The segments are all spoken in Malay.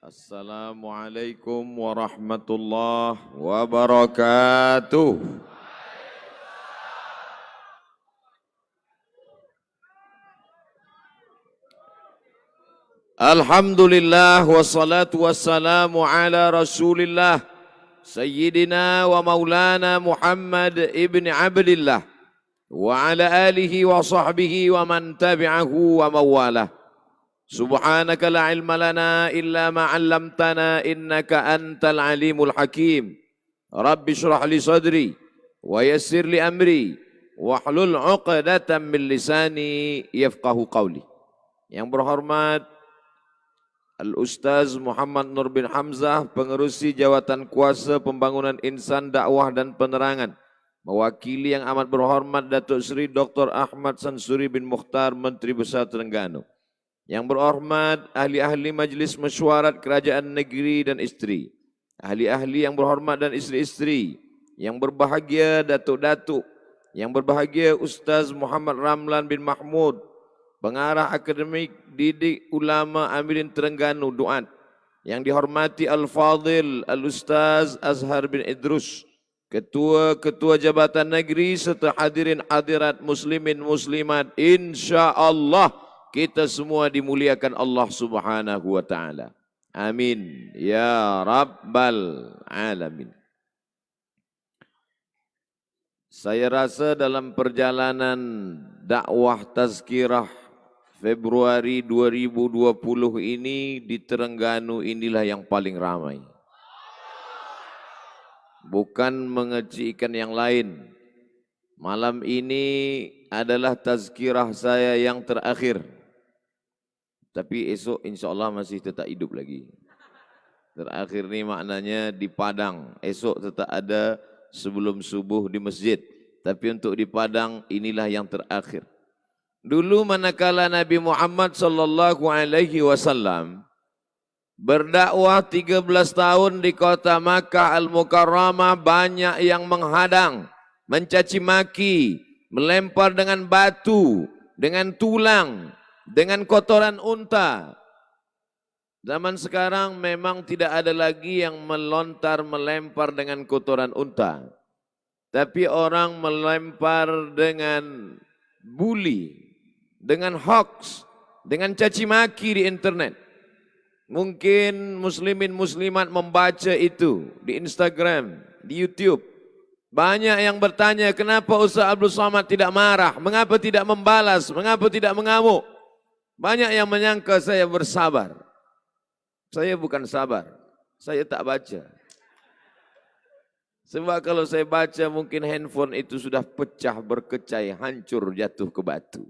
Assalamualaikum warahmatullahi wabarakatuh. Alhamdulillah wassalatu wassalamu ala Rasulillah Sayyidina wa maulana Muhammad ibn Abdillah wa ala alihi wa sahbihi wa man tabi'ahu wa mawalah. Subhanaka la ilma lana illa ma 'allamtana innaka antal alimul hakim. Rabbi shrah li sadri wa yassir li amri wahlul 'uqdatam min lisani yafqahu qawli. Yang berhormat Al-Ustaz Muhammad Nur bin Hamzah, pengerusi Jawatan Kuasa Pembangunan Insan Dakwah dan Penerangan, mewakili yang amat berhormat Datuk Seri Dr. Ahmad Sansuri bin Mukhtar, Menteri Besar Terengganu. Yang berhormat ahli-ahli Majlis Mesyuarat Kerajaan Negeri dan Isteri, ahli-ahli yang berhormat dan isteri-isteri, yang berbahagia datuk-datuk, yang berbahagia Ustaz Muhammad Ramlan bin Mahmud, Pengarah Akademik Didik Ulama Amirin Terengganu Duat, yang dihormati Al-Fadhil Al-Ustaz Azhar bin Idrus, Ketua-Ketua Jabatan Negeri serta hadirin hadirat muslimin muslimat, insya-Allah kita semua dimuliakan Allah Subhanahu wa taala. Amin ya rabbal alamin. Saya rasa dalam perjalanan dakwah tazkirah Februari 2020 ini di Terengganu inilah yang paling ramai. Bukan mengecilkan yang lain. Malam ini adalah tazkirah saya yang terakhir. Tapi esok insya Allah masih tetap hidup lagi. Terakhir ni maknanya di Padang. Esok tetap ada sebelum subuh di masjid. Tapi untuk di Padang inilah yang terakhir. Dulu manakala Nabi Muhammad sallallahu alaihi wasallam berdakwah 13 tahun di kota Makkah Al-Mukarramah, banyak yang menghadang, mencaci maki, melempar dengan batu, dengan tulang, dengan kotoran unta. Zaman sekarang memang tidak ada lagi yang melontar melempar dengan kotoran unta. Tapi orang melempar dengan bully, dengan hoax, dengan caci maki di internet. Mungkin muslimin muslimat membaca itu di Instagram, di YouTube. Banyak yang bertanya, kenapa Ustaz Abdul Somad tidak marah? Mengapa tidak membalas? Mengapa tidak mengamuk? Banyak yang menyangka saya bersabar. Saya bukan sabar, saya tak baca. Sebab kalau saya baca mungkin handphone itu sudah pecah, berkecai, hancur, jatuh ke batu.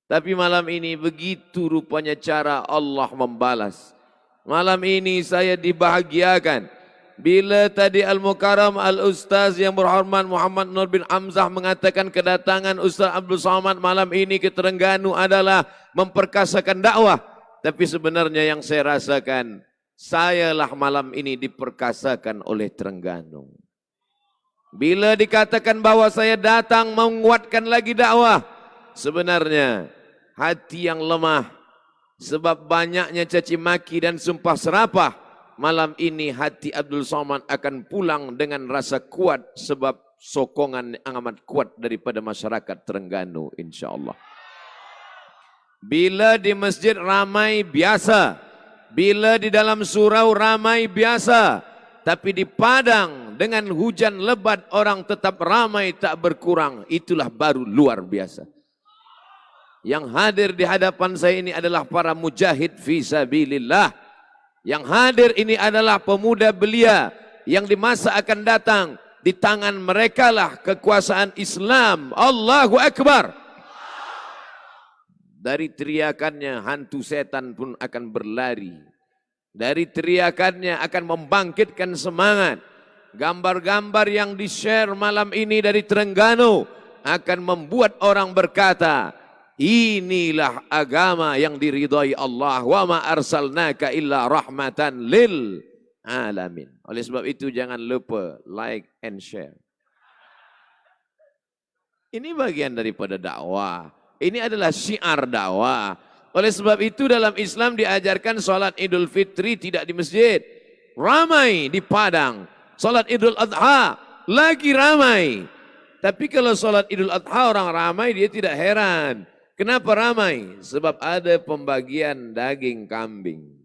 Tapi malam ini begitu rupanya cara Allah membalas. Malam ini saya dibahagiakan. Bila tadi Al-Mukarram Al-Ustaz yang berhormat Muhammad Nur bin Hamzah mengatakan kedatangan Ustaz Abdul Somad malam ini ke Terengganu adalah memperkasakan dakwah. Tapi sebenarnya yang saya rasakan, sayalah malam ini diperkasakan oleh Terengganu. Bila dikatakan bahwa saya datang menguatkan lagi dakwah, sebenarnya hati yang lemah sebab banyaknya caci maki dan sumpah serapah, malam ini hati Abdul Somad akan pulang dengan rasa kuat sebab sokongan yang amat kuat daripada masyarakat Terengganu insya-Allah. Bila di masjid ramai biasa, bila di dalam surau ramai biasa, tapi di Padang dengan hujan lebat orang tetap ramai tak berkurang, itulah baru luar biasa. Yang hadir di hadapan saya ini adalah para mujahid fi sabilillah. Yang hadir ini adalah pemuda belia yang di masa akan datang di tangan merekalah kekuasaan Islam. Allahu Akbar. Dari teriakannya hantu setan pun akan berlari. Dari teriakannya akan membangkitkan semangat. Gambar-gambar yang di-share malam ini dari Terengganu akan membuat orang berkata, inilah agama yang diridhai Allah. Wa ma arsalnaka illa rahmatan lil alamin. Oleh sebab itu jangan lupa like and share. Ini bagian daripada dakwah. Ini adalah syiar dakwah. Oleh sebab itu dalam Islam diajarkan sholat Idul Fitri tidak di masjid. Ramai di Padang. Sholat Idul Adha lagi ramai. Tapi kalau sholat Idul Adha orang ramai dia tidak heran. Kenapa ramai? Sebab ada pembagian daging kambing.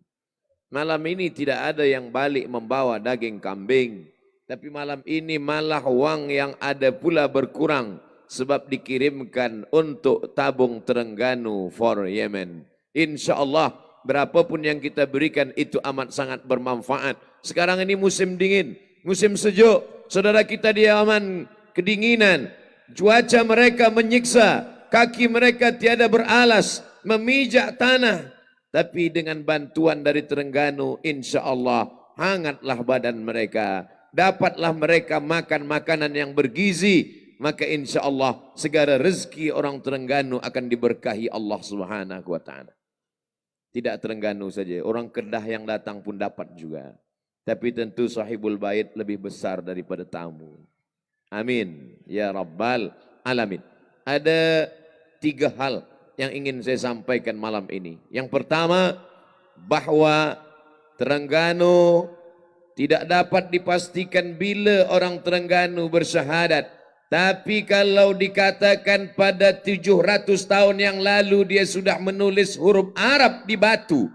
Malam ini tidak ada yang balik membawa daging kambing. Tapi malam ini malah wang yang ada pula berkurang. Sebab dikirimkan untuk tabung Terengganu for Yemen. Insya Allah berapapun yang kita berikan itu amat sangat bermanfaat. Sekarang ini musim dingin, musim sejuk. Saudara kita di Yaman kedinginan. Cuaca mereka menyiksa. Kaki mereka tiada beralas. Memijak tanah. Tapi dengan bantuan dari Terengganu insya Allah hangatlah badan mereka. Dapatlah mereka makan makanan yang bergizi. Maka insya Allah segala rezeki orang Terengganu akan diberkahi Allah Subhanahu wa ta'ala. Tidak Terengganu saja, orang Kedah yang datang pun dapat juga. Tapi tentu sahibul bait lebih besar daripada tamu. Amin. Ya Rabbal Alamin. Ada 3 hal yang ingin saya sampaikan malam ini. Yang pertama, bahwa Terengganu tidak dapat dipastikan bila orang Terengganu bersyahadat. Tapi kalau dikatakan pada 700 tahun yang lalu dia sudah menulis huruf Arab di batu.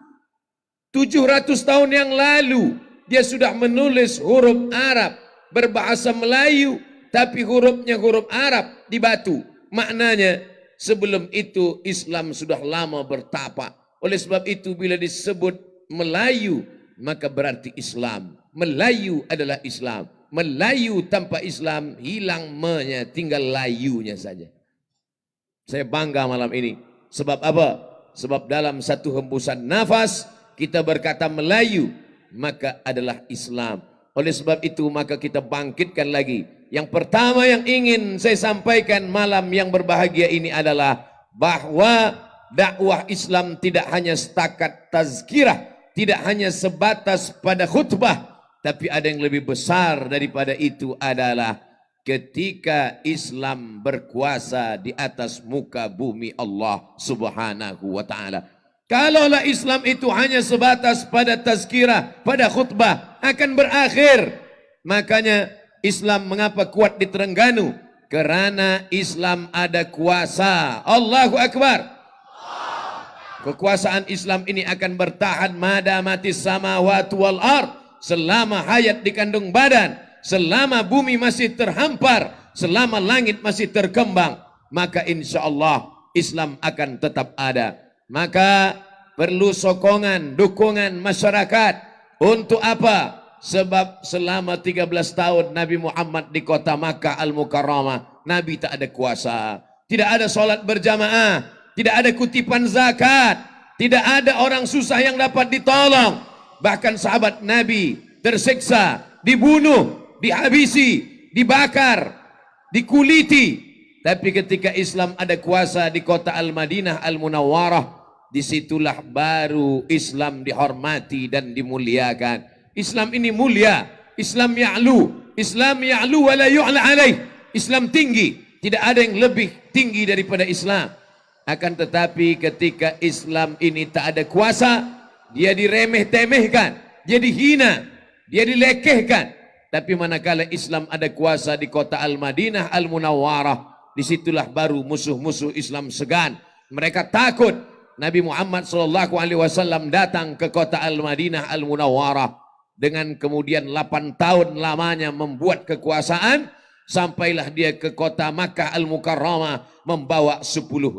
700 tahun yang lalu dia sudah menulis huruf Arab berbahasa Melayu. Tapi hurufnya huruf Arab di batu. Maknanya sebelum itu Islam sudah lama bertapa. Oleh sebab itu bila disebut Melayu maka berarti Islam. Melayu adalah Islam. Melayu tanpa Islam hilang me-nya, tinggal layunya saja. Saya bangga malam ini. Sebab apa? Sebab dalam satu hembusan nafas kita berkata Melayu, maka adalah Islam. Oleh sebab itu maka kita bangkitkan lagi. Yang pertama yang ingin saya sampaikan malam yang berbahagia ini adalah bahwa dakwah Islam tidak hanya setakat tazkirah, tidak hanya sebatas pada khutbah, tapi ada yang lebih besar daripada itu adalah ketika Islam berkuasa di atas muka bumi Allah Subhanahu wa ta'ala. Kalaulah Islam itu hanya sebatas pada tazkirah, pada khutbah, akan berakhir. Makanya Islam mengapa kuat di Terengganu? Kerana Islam ada kuasa. Allahu Akbar. Kekuasaan Islam ini akan bertahan madamatis samawati wal ard. Selama hayat di kandung badan, selama bumi masih terhampar, selama langit masih terkembang, maka insya Allah Islam akan tetap ada. Maka perlu sokongan, dukungan masyarakat. Untuk apa? Sebab selama 13 tahun Nabi Muhammad di kota Makkah Al-Mukarramah, Nabi tak ada kuasa. Tidak ada solat berjamaah, tidak ada kutipan zakat, tidak ada orang susah yang dapat ditolong. Bahkan sahabat Nabi tersiksa, dibunuh, dihabisi, dibakar, dikuliti. Tapi ketika Islam ada kuasa di kota Al-Madinah Al-Munawwarah, disitulah baru Islam dihormati dan dimuliakan. Islam ini mulia, Islam ya'lu wa la yu'la alaih. Islam tinggi, tidak ada yang lebih tinggi daripada Islam. Akan tetapi ketika Islam ini tak ada kuasa, dia diremeh-temehkan, dia dihina, dia dilekehkan. Tapi manakala Islam ada kuasa di kota Al-Madinah Al-Munawwarah, disitulah baru musuh-musuh Islam segan. Mereka takut. Nabi Muhammad SAW datang ke kota Al-Madinah Al-Munawwarah dengan kemudian 8 tahun lamanya membuat kekuasaan, sampailah dia ke kota Makkah Al-Mukarramah membawa 10.000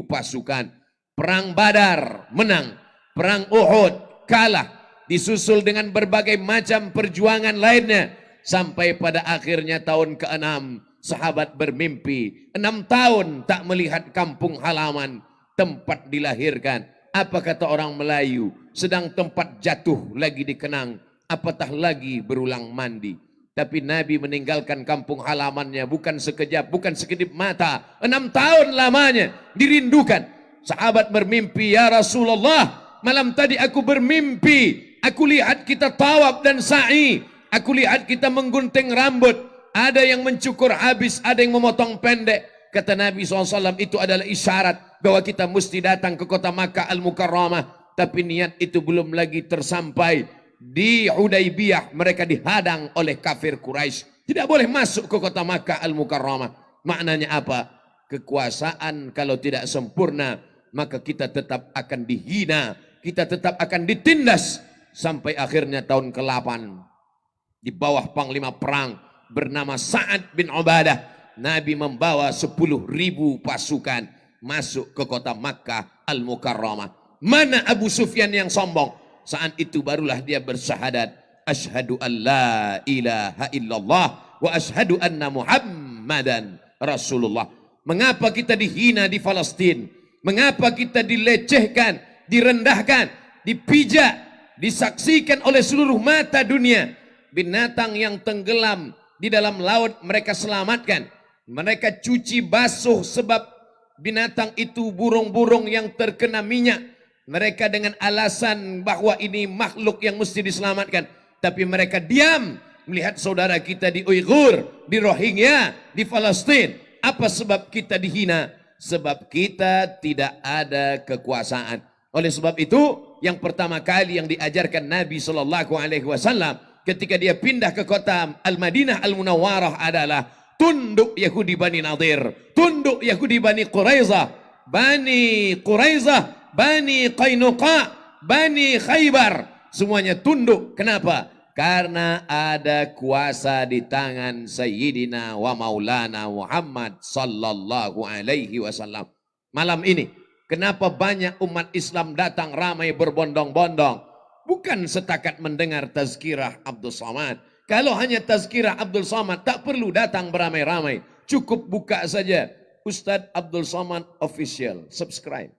pasukan. Perang Badar menang. Perang Uhud kalah, disusul dengan berbagai macam perjuangan lainnya. Sampai pada akhirnya tahun ke-6, sahabat bermimpi. 6 tahun tak melihat kampung halaman, tempat dilahirkan. Apa kata orang Melayu? Sedang tempat jatuh lagi dikenang, apatah lagi berulang mandi. Tapi Nabi meninggalkan kampung halamannya bukan sekejap, bukan sekedip mata. 6 tahun lamanya dirindukan. Sahabat bermimpi, ya Rasulullah, malam tadi aku bermimpi, aku lihat kita tawaf dan sa'i, aku lihat kita menggunting rambut, ada yang mencukur habis, ada yang memotong pendek. Kata Nabi SAW itu adalah isyarat bahwa kita mesti datang ke kota Makkah Al-Mukarramah. Tapi niat itu belum lagi tersampai. Di Hudaybiyah mereka dihadang oleh kafir Quraisy. Tidak boleh masuk ke kota Makkah Al-Mukarramah. Maknanya apa? Kekuasaan kalau tidak sempurna, maka kita tetap akan dihina. Kita tetap akan ditindas. Sampai akhirnya tahun ke-8. Di bawah panglima perang bernama Sa'ad bin Ubadah. Nabi membawa 10.000 pasukan masuk ke kota Makkah Al-Mukarramah. Mana Abu Sufyan yang sombong? Saat itu barulah dia bersyahadat, asyhadu an la ilaha illallah wa asyhadu anna Muhammadan Rasulullah. Mengapa kita dihina di Palestina? Mengapa kita dilecehkan, direndahkan, dipijak, disaksikan oleh seluruh mata dunia? Binatang yang tenggelam di dalam laut mereka selamatkan. Mereka cuci basuh sebab binatang itu burung-burung yang terkena minyak. Mereka dengan alasan bahwa ini makhluk yang mesti diselamatkan. Tapi mereka diam melihat saudara kita di Uighur, di Rohingya, di Palestina. Apa sebab kita dihina? Sebab kita tidak ada kekuasaan. Oleh sebab itu, yang pertama kali yang diajarkan Nabi SAW ketika dia pindah ke kota Al-Madinah Al-Munawwarah adalah tunduk Yahudi Bani Nadir, tunduk Yahudi Bani Quraizah, Bani Quraizah, Bani Qainuqa, Bani Khaybar. Semuanya tunduk. Kenapa? Karena ada kuasa di tangan Sayyidina wa Maulana Muhammad sallallahu alaihi wasallam. Malam ini, kenapa banyak umat Islam datang ramai berbondong-bondong? Bukan setakat mendengar tazkirah Abdul Somad. Kalau hanya tazkirah Abdul Somad, tak perlu datang beramai-ramai. Cukup buka saja Ustadz Abdul Somad Official, subscribe.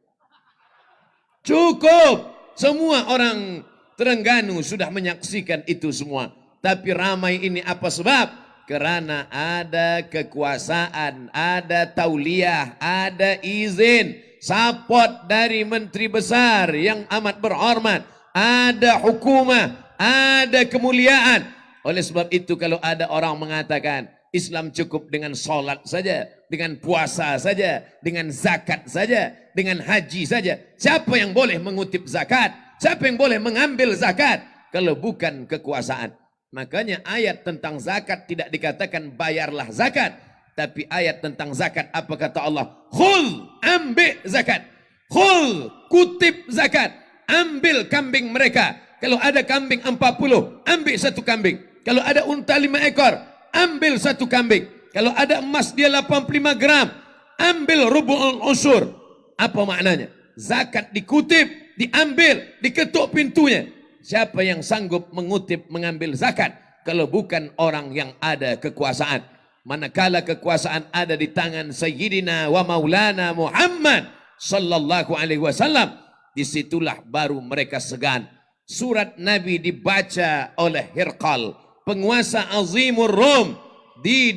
Cukup. Semua orang Terengganu sudah menyaksikan itu semua. Tapi ramai ini apa sebab? Karena ada kekuasaan, ada tauliah, ada izin, support dari menteri besar yang amat berhormat, ada hukumah, ada kemuliaan. Oleh sebab itu kalau ada orang mengatakan Islam cukup dengan sholat saja, dengan puasa saja, dengan zakat saja, dengan haji saja. Siapa yang boleh mengutip zakat? Siapa yang boleh mengambil zakat? Kalau bukan kekuasaan. Makanya ayat tentang zakat tidak dikatakan bayarlah zakat. Tapi ayat tentang zakat apa kata Allah? Khul, ambil zakat. Khul, kutip zakat. Ambil kambing mereka. Kalau ada kambing 40, ambil 1 kambing. Kalau ada unta 5 ekor, ambil 1 kambing. Kalau ada emas dia 85 gram, ambil rubu'ul usyur. Apa maknanya? Zakat dikutip, diambil, diketuk pintunya. Siapa yang sanggup mengutip, mengambil zakat? Kalau bukan orang yang ada kekuasaan. Manakala kekuasaan ada di tangan Sayyidina wa Maulana Muhammad sallallahu alaihi wasallam, disitulah baru mereka segan. Surat Nabi dibaca oleh Hirqal, penguasa Azimur Rum di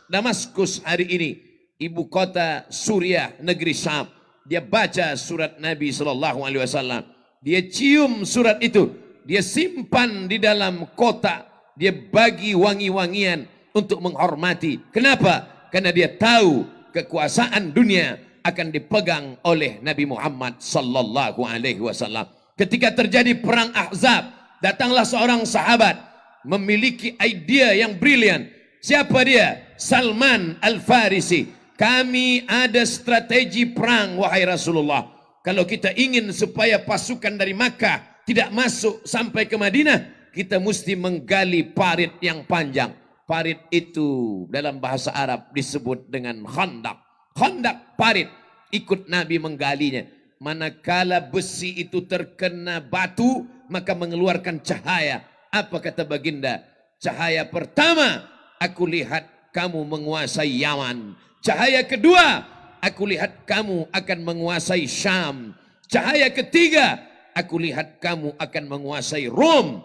Damaskus hari ini, ibu kota Suriah, negeri Syam. Dia baca surat Nabi SAW. Dia cium surat itu, dia simpan di dalam kotak, dia bagi wangi-wangian untuk menghormati. Kenapa? Karena dia tahu kekuasaan dunia akan dipegang oleh Nabi Muhammad SAW. Ketika terjadi perang Ahzab, datanglah seorang sahabat memiliki idea yang brilian. Siapa dia? Salman Al-Farisi. Kami ada strategi perang, wahai Rasulullah. Kalau kita ingin supaya pasukan dari Makkah tidak masuk sampai ke Madinah, kita mesti menggali parit yang panjang. Parit itu dalam bahasa Arab disebut dengan khandak. Khandak parit. Ikut Nabi menggalinya. Manakala besi itu terkena batu, maka mengeluarkan cahaya. Apa kata baginda? Cahaya pertama, aku lihat kamu menguasai Yaman. Cahaya kedua, aku lihat kamu akan menguasai Syam. Cahaya ketiga, aku lihat kamu akan menguasai Rom.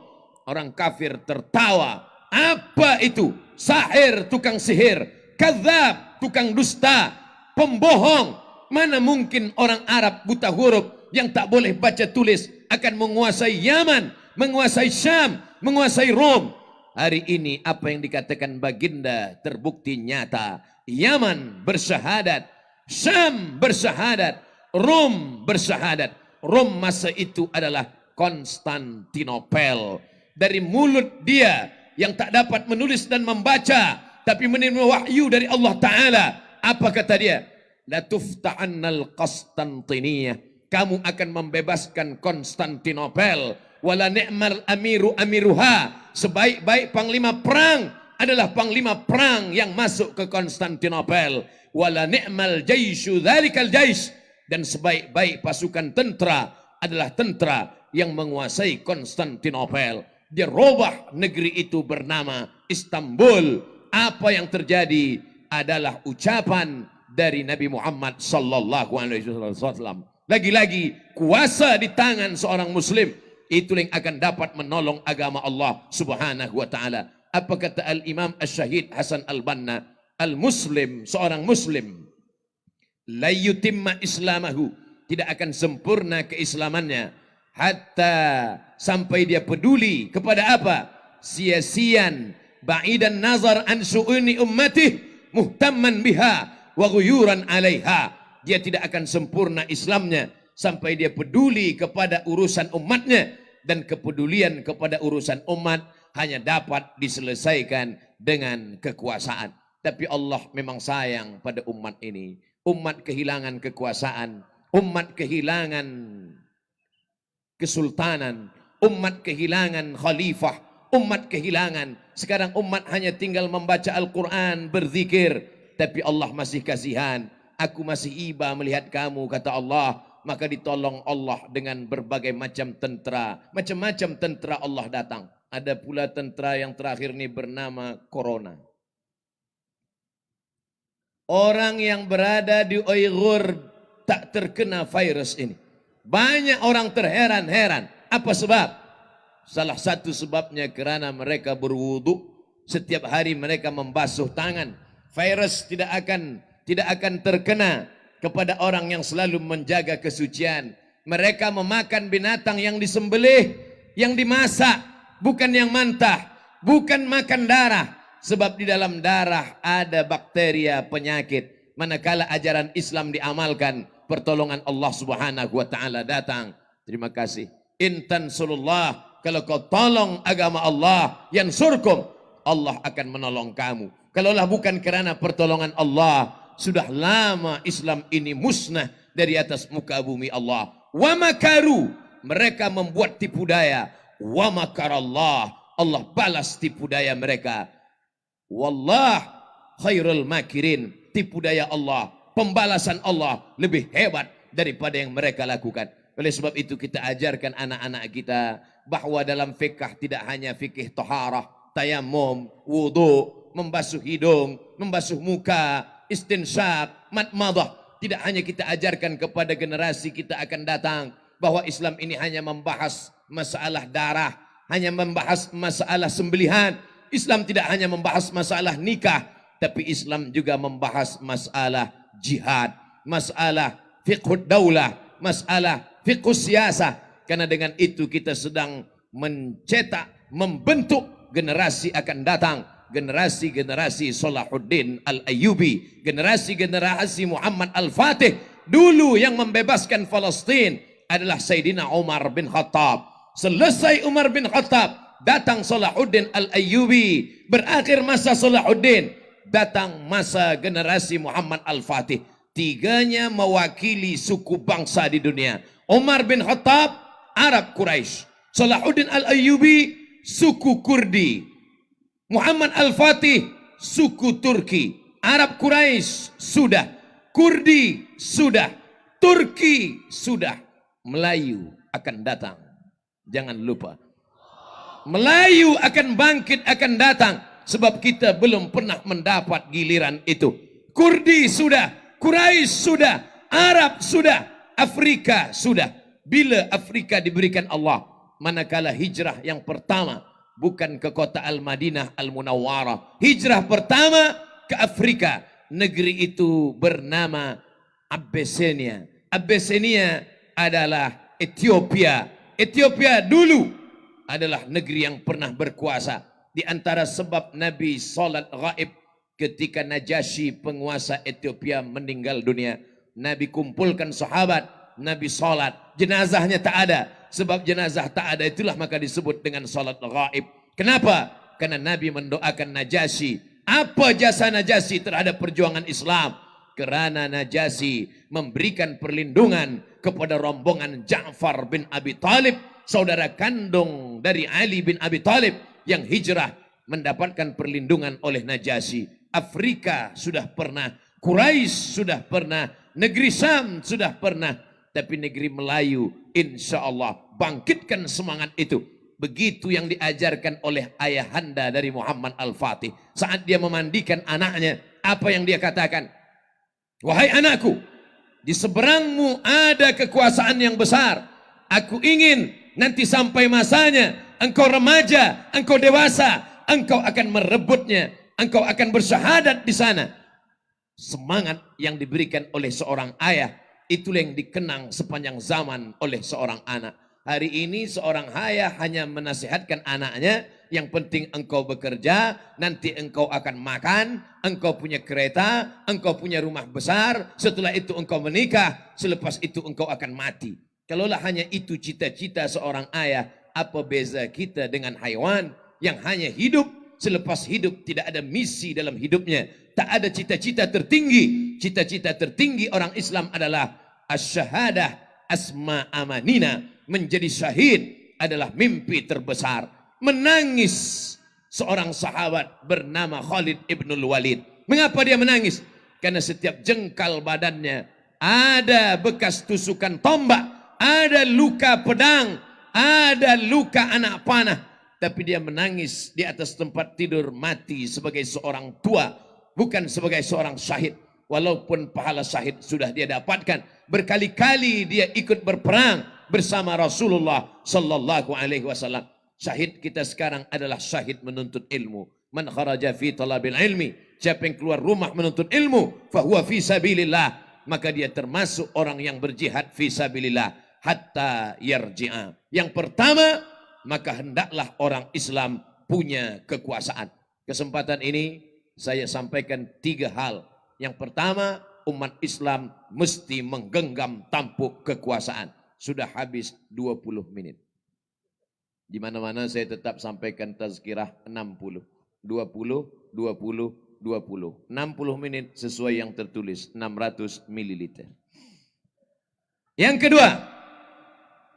Orang kafir tertawa. Apa itu? Sahir, tukang sihir. Kadzab, tukang dusta. Pembohong. Mana mungkin orang Arab buta huruf yang tak boleh baca tulis akan menguasai Yaman, menguasai Syam, menguasai Rom. Hari ini apa yang dikatakan baginda terbukti nyata. Yaman bersyahadat, Syam bersyahadat, Rom bersyahadat. Rom masa itu adalah Konstantinopel. Dari mulut dia yang tak dapat menulis dan membaca, tapi menerima wahyu dari Allah Ta'ala. Apa kata dia? La tufta'annal Konstantiniyah. Kamu akan membebaskan Konstantinopel. Wala ni'mal amiru amiruha. Sebaik-baik panglima perang adalah panglima perang yang masuk ke Konstantinopel. Wala ni'mal jaishu dzalikal jais. Dan sebaik-baik pasukan tentera adalah tentera yang menguasai Konstantinopel. Dia robah negeri itu bernama Istanbul. Apa yang terjadi adalah ucapan dari Nabi Muhammad sallallahu alaihi wasallam. Lagi-lagi kuasa di tangan seorang muslim, itu yang akan dapat menolong agama Allah Subhanahu wa taala. Apa kata Al-Imam Asy-Syahid Hasan Al-Banna? Al-Muslim, seorang muslim, la yutimma islamahu, tidak akan sempurna keislamannya hatta sampai dia peduli kepada apa? Sia-sian, ba'idan nazar an su'uni ummatih, muhtamman biha wa ghuyuran 'alaiha. Dia tidak akan sempurna Islamnya sampai dia peduli kepada urusan umatnya, dan kepedulian kepada urusan umat hanya dapat diselesaikan dengan kekuasaan. Tapi Allah memang sayang pada umat ini. Umat kehilangan kekuasaan, umat kehilangan kesultanan, umat kehilangan khalifah, umat kehilangan. Sekarang umat hanya tinggal membaca Al-Quran, berzikir. Tapi Allah masih kasihan. Aku masih iba melihat kamu, kata Allah. Maka ditolong Allah dengan berbagai macam tentera. Macam-macam tentera Allah datang. Ada pula tentera yang terakhir ini bernama Corona. Orang yang berada di Uyghur tak terkena virus ini. Banyak orang terheran-heran. Apa sebab? Salah satu sebabnya kerana mereka berwudu. Setiap hari mereka membasuh tangan. Virus tidak akan terkena kepada orang yang selalu menjaga kesucian. Mereka memakan binatang yang disembelih, yang dimasak, bukan yang mentah, bukan makan darah. Sebab di dalam darah ada bakteria penyakit. Manakala ajaran Islam diamalkan, pertolongan Allah Subhanahu wa taala datang. Terima kasih. In tansurullah, kalau kau tolong agama Allah, yansurkum, Allah akan menolong kamu. Kalaulah bukan kerana pertolongan Allah, sudah lama Islam ini musnah dari atas muka bumi Allah. Wa makaru, mereka membuat tipu daya. Wa makarallah, Allah balas tipu daya mereka. Wallah khairul makirin, tipu daya Allah, pembalasan Allah lebih hebat daripada yang mereka lakukan. Oleh sebab itu kita ajarkan anak-anak kita bahwa dalam fikih tidak hanya fikih taharah, tayammum, wudu, membasuh hidung, membasuh muka, istinsyak, madmadah. Tidak hanya kita ajarkan kepada generasi kita akan datang bahwa Islam ini hanya membahas masalah darah, hanya membahas masalah sembelihan. Islam tidak hanya membahas masalah nikah, tapi Islam juga membahas masalah jihad, masalah fiqhud daulah, masalah fiqhus siyasah. Karena dengan itu kita sedang mencetak, membentuk generasi akan datang. Generasi-generasi Salahuddin Al-Ayyubi, generasi-generasi Muhammad Al-Fatih. Dulu yang membebaskan Palestin adalah Sayyidina Umar bin Khattab. Selesai Umar bin Khattab, datang Salahuddin Al-Ayyubi. Berakhir masa Salahuddin, datang masa generasi Muhammad Al-Fatih. Tiganya mewakili suku bangsa di dunia. Umar bin Khattab, Arab Quraisy. Salahuddin Al-Ayyubi, suku Kurdi. Muhammad Al-Fatih, suku Turki. Arab Quraisy sudah, Kurdi sudah, Turki sudah. Melayu akan datang. Jangan lupa. Melayu akan bangkit, akan datang. Sebab kita belum pernah mendapat giliran itu. Kurdi sudah, Quraisy sudah, Arab sudah, Afrika sudah. Bila Afrika diberikan Allah? Manakala hijrah yang pertama bukan ke kota Al-Madinah Al-Munawwarah. Hijrah pertama ke Afrika. Negeri itu bernama Abyssinia. Abyssinia adalah Ethiopia. Ethiopia dulu adalah negeri yang pernah berkuasa. Di antara sebab Nabi salat gaib ketika Najasyi penguasa Ethiopia meninggal dunia, Nabi kumpulkan sahabat, Nabi salat, jenazahnya tak ada. Sebab jenazah tak ada itulah maka disebut dengan salat ghaib. Kenapa? Karena Nabi mendoakan Najasyi. Apa jasa Najasyi terhadap perjuangan Islam? Kerana Najasyi memberikan perlindungan kepada rombongan Ja'far bin Abi Talib, saudara kandung dari Ali bin Abi Talib yang hijrah, mendapatkan perlindungan oleh Najasyi. Afrika sudah pernah, Quraisy sudah pernah, negeri Syam sudah pernah, tapi negeri Melayu insya Allah bangkitkan semangat itu. Begitu yang diajarkan oleh ayahanda dari Muhammad Al-Fatih saat dia memandikan anaknya. Apa yang dia katakan? Wahai anakku, di seberangmu ada kekuasaan yang besar. Aku ingin nanti sampai masanya engkau remaja, engkau dewasa, engkau akan merebutnya, engkau akan bersyahadat di sana. Semangat yang diberikan oleh seorang ayah, itulah yang dikenang sepanjang zaman oleh seorang anak. Hari ini seorang ayah hanya menasihatkan anaknya, yang penting engkau bekerja, nanti engkau akan makan, engkau punya kereta, engkau punya rumah besar, setelah itu engkau menikah, selepas itu engkau akan mati. Kalaulah hanya itu cita-cita seorang ayah, apa beza kita dengan haiwan yang hanya hidup, selepas hidup tidak ada misi dalam hidupnya, tak ada cita-cita tertinggi. Cita-cita tertinggi orang Islam adalah asy-syahadah asma amanina, menjadi syahid adalah mimpi terbesar. Menangis seorang sahabat bernama Khalid ibnul Walid. Mengapa dia menangis? Karena setiap jengkal badannya ada bekas tusukan tombak, ada luka pedang, ada luka anak panah. Tapi dia menangis di atas tempat tidur mati sebagai seorang tua, bukan sebagai seorang syahid. Walaupun pahala syahid sudah dia dapatkan, berkali-kali dia ikut berperang bersama Rasulullah sallallahu alaihi wasallam. Syahid kita sekarang adalah syahid menuntut ilmu. Man kharaja fi talabil ilmi, siapa yang keluar rumah menuntut ilmu, fahuwa fi sabilillah, maka dia termasuk orang yang berjihad fi sabilillah hatta yarji'a. Yang pertama, maka hendaklah orang Islam punya kekuasaan. Kesempatan ini saya sampaikan 3 hal. Yang pertama, umat Islam mesti menggenggam tampuk kekuasaan. Sudah habis 20 menit. Di mana-mana saya tetap sampaikan tazkirah 60. 20, 20, 20. 60 menit sesuai yang tertulis, 600 mililiter. Yang kedua,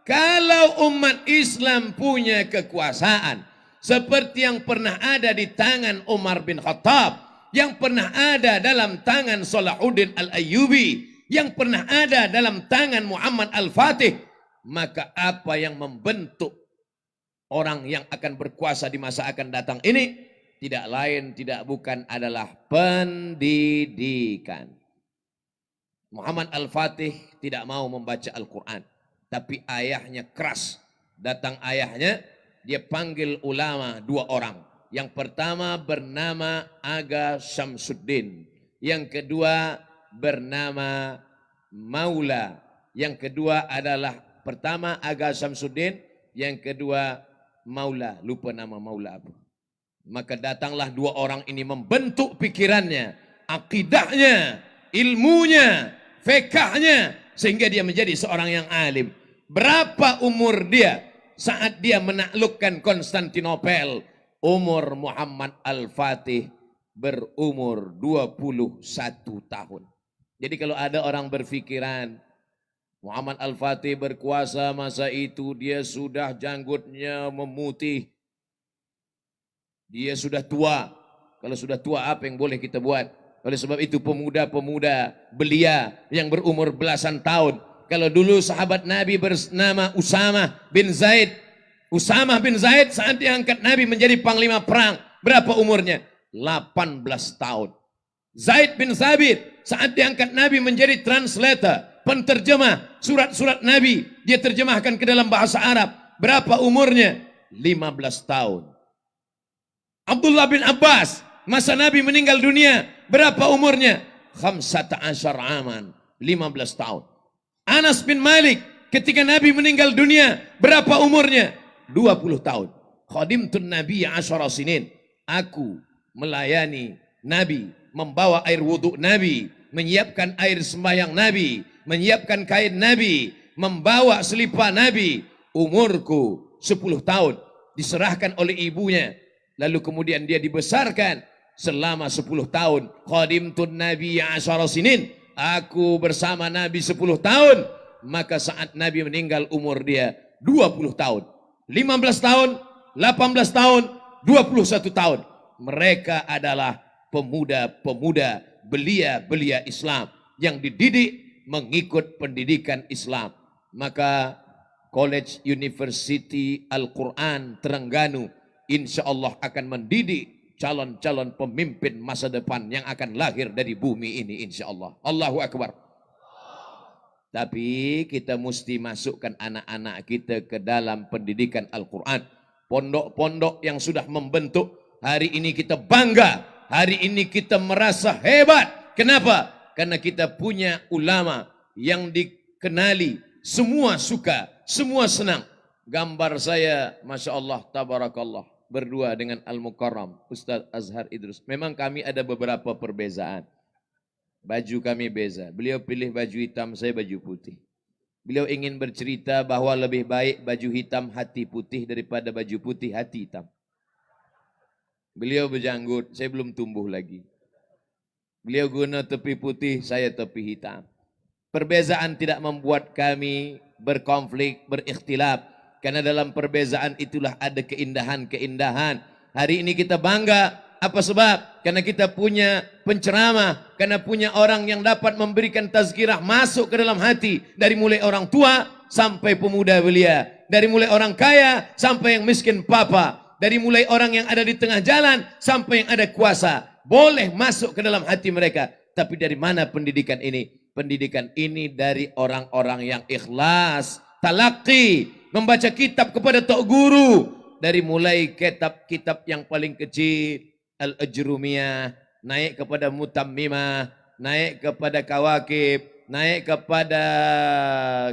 kalau umat Islam punya kekuasaan seperti yang pernah ada di tangan Umar bin Khattab, yang pernah ada dalam tangan Salahuddin Al-Ayyubi, yang pernah ada dalam tangan Muhammad Al-Fatih, maka apa yang membentuk orang yang akan berkuasa di masa akan datang ini tidak lain tidak bukan adalah pendidikan. Muhammad Al-Fatih tidak mau membaca Al-Quran, tapi ayahnya keras. Datang ayahnya, dia panggil ulama 2 orang. Yang pertama bernama Aga Syamsuddin, yang kedua bernama Maula. Yang kedua adalah pertama Aga Syamsuddin, yang kedua Maula, lupa nama Maula apa. Maka datanglah 2 orang ini membentuk pikirannya, akidahnya, ilmunya, fikahnya, sehingga dia menjadi seorang yang alim. Berapa umur dia saat dia menaklukkan Konstantinopel? Umur Muhammad Al-Fatih berumur 21 tahun. Jadi kalau ada orang berfikiran Muhammad Al-Fatih berkuasa masa itu dia sudah janggutnya memutih, dia sudah tua. Kalau sudah tua apa yang boleh kita buat? Oleh sebab itu pemuda-pemuda belia yang berumur belasan tahun. Kalau dulu sahabat Nabi bernama Usamah bin Zaid. Usamah bin Zaid saat diangkat Nabi menjadi panglima perang. Berapa umurnya? 18 tahun. Zaid bin Thabit saat diangkat Nabi menjadi translator, penterjemah surat-surat Nabi. Dia terjemahkan ke dalam bahasa Arab. Berapa umurnya? 15 tahun. Abdullah bin Abbas masa Nabi meninggal dunia. Berapa umurnya? 15 aman. 15 tahun. Anas bin Malik ketika Nabi meninggal dunia. Berapa umurnya? 20 tahun. Khadimtun Nabi 10 sinin. Aku melayani Nabi, membawa air wudhu Nabi, menyiapkan air sembahyang Nabi, menyiapkan kain Nabi, membawa selipar Nabi. Umurku 10 tahun, diserahkan oleh ibunya. Lalu kemudian dia dibesarkan selama 10 tahun. Khadimtun Nabi 10 sinin. Aku bersama Nabi 10 tahun. Maka saat Nabi meninggal umur dia 20 tahun. 15 tahun, 18 tahun, 21 tahun. Mereka adalah pemuda-pemuda belia-belia Islam yang dididik mengikut pendidikan Islam. Maka College University Al-Quran Terengganu insya Allah akan mendidik calon-calon pemimpin masa depan yang akan lahir dari bumi ini insya Allah. Allahu Akbar. Tapi kita mesti masukkan anak-anak kita ke dalam pendidikan Al-Quran. Pondok-pondok yang sudah membentuk, hari ini kita bangga. Hari ini kita merasa hebat. Kenapa? Karena kita punya ulama yang dikenali. Semua suka, semua senang. Gambar saya, Masya Allah, Tabarakallah. Berdua dengan Al-Mukarram, Ustaz Azhar Idrus. Memang kami ada beberapa perbezaan. Baju kami beza. Beliau pilih baju hitam, saya baju putih. Beliau ingin bercerita bahwa lebih baik baju hitam hati putih daripada baju putih hati hitam. Beliau berjanggut, saya belum tumbuh lagi. Beliau guna tepi putih, saya tepi hitam. Perbezaan tidak membuat kami berkonflik, berikhtilaf. Karena dalam perbezaan itulah ada keindahan-keindahan. Hari ini kita bangga. Apa sebab? Karena kita punya penceramah. Karena punya orang yang dapat memberikan tazkirah masuk ke dalam hati. Dari mulai orang tua sampai pemuda belia. Dari mulai orang kaya sampai yang miskin papa. Dari mulai orang yang ada di tengah jalan sampai yang ada kuasa. Boleh masuk ke dalam hati mereka. Tapi dari mana pendidikan ini? Pendidikan ini dari orang-orang yang ikhlas. Talaqi. Membaca kitab kepada tok guru. Dari mulai kitab-kitab yang paling kecil. Al-Ajrumiyah. Naik kepada Mutammimah. Naik kepada Kawakib. Naik kepada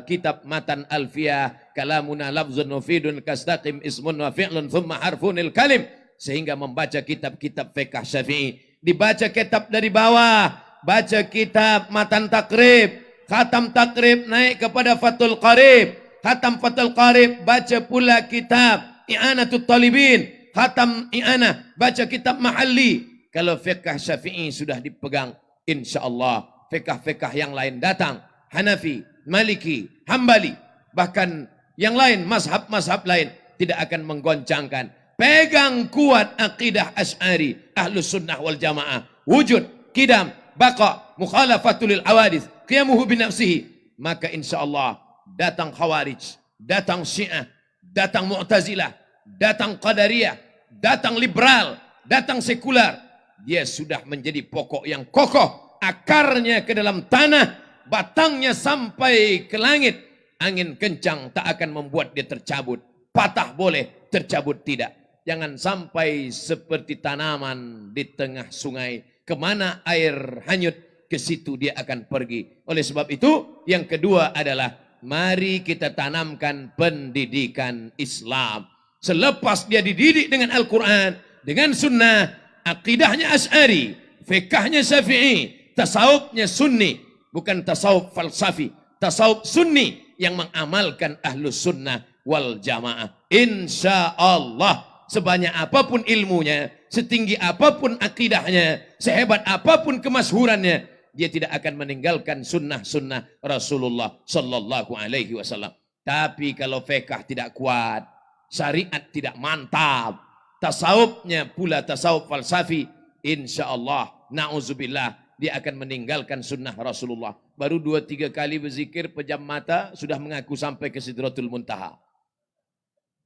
kitab Matan Alfiyah. Kalamuna lafzun nufidun kastaqim ismun wa fi'lun thumma harfunil kalim. Sehingga membaca kitab-kitab fiqh Syafi'i. Dibaca kitab dari bawah. Baca kitab Matan Takrib. Khatam Takrib naik kepada Fathul Qarib. Khatam Fathul Qarib baca pula kitab I'anatul Talibin. Khatam I'anah baca kitab Mahalli. Kalau fiqh Syafi'i sudah dipegang, insya Allah fiqh-fiqh yang lain datang. Hanafi, Maliki, Hambali, bahkan yang lain, mazhab-mazhab lain tidak akan menggoncangkan. Pegang kuat akidah Asy'ari, Ahlus Sunnah wal Jamaah. Wujud, qidam, baqa, mukhalafatul awadith, qiyamuhu binafsihi. Maka insya Allah datang Khawarij, datang Syiah, datang Mu'tazilah, datang Qadariyah, datang liberal, datang sekular. Dia sudah menjadi pokok yang kokoh. Akarnya ke dalam tanah, batangnya sampai ke langit. Angin kencang tak akan membuat dia tercabut. Patah boleh, tercabut tidak. Jangan sampai seperti tanaman di tengah sungai. Kemana air hanyut, ke situ dia akan pergi. Oleh sebab itu, yang kedua adalah mari kita tanamkan pendidikan Islam. Selepas dia dididik dengan Al-Quran, dengan sunnah, akidahnya Asy'ari, fikahnya Syafi'i, tasawufnya Sunni, bukan tasawuf falsafi, tasawuf Sunni yang mengamalkan Ahlus Sunnah wal Jamaah. Insya Allah, sebanyak apapun ilmunya, setinggi apapun akidahnya, sehebat apapun kemasyhurannya, dia tidak akan meninggalkan sunnah-sunnah Rasulullah Sallallahu Alaihi Wasallam. Tapi kalau fikah tidak kuat, syariat tidak mantap, tasawufnya pula tasawuf falsafi, insya Allah, na'udzubillah, dia akan meninggalkan sunnah Rasulullah. Baru 2-3 kali berzikir, pejam mata, sudah mengaku sampai ke Sidratul Muntaha.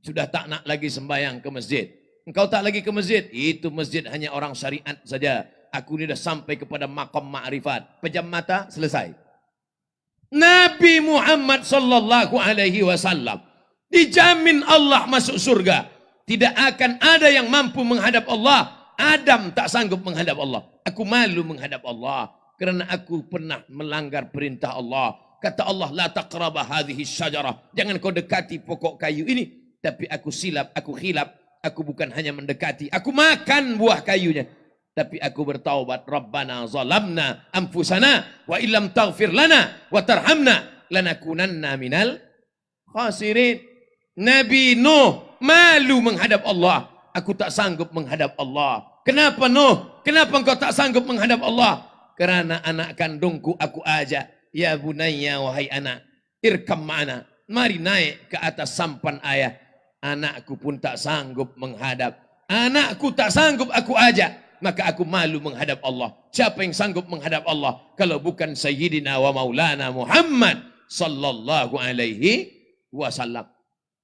Sudah tak nak lagi sembahyang ke masjid. Engkau tak lagi ke masjid, itu masjid hanya orang syariat saja. Aku ini dah sampai kepada maqam ma'rifat. Pejam mata, selesai. Nabi Muhammad sallallahu alaihi wasallam dijamin Allah masuk surga. Tidak akan ada yang mampu menghadap Allah. Adam tak sanggup menghadap Allah. Aku malu menghadap Allah kerana aku pernah melanggar perintah Allah. Kata Allah, la taqraba hadhihi syajarah. Jangan kau dekati pokok kayu ini. Tapi aku silap, aku khilaf. Aku bukan hanya mendekati, aku makan buah kayunya. Tapi aku bertaubat. Rabbana zalamna anfusana wa illam taghfir lana wa tarhamna lanakunanna minal khasirin. Nabi Nuh malu menghadap Allah. Aku tak sanggup menghadap Allah. Kenapa Nuh? Kenapa engkau tak sanggup menghadap Allah? Karena anak kandungku aku ajak. Ya bunayya, wahai anak, irkam ma'ana. Mari naik ke atas sampan ayah. Anakku pun tak sanggup menghadap. Anakku tak sanggup aku ajak. Maka aku malu menghadap Allah. Siapa yang sanggup menghadap Allah kalau bukan Sayyidina wa Maulana Muhammad sallallahu alaihi wasallam.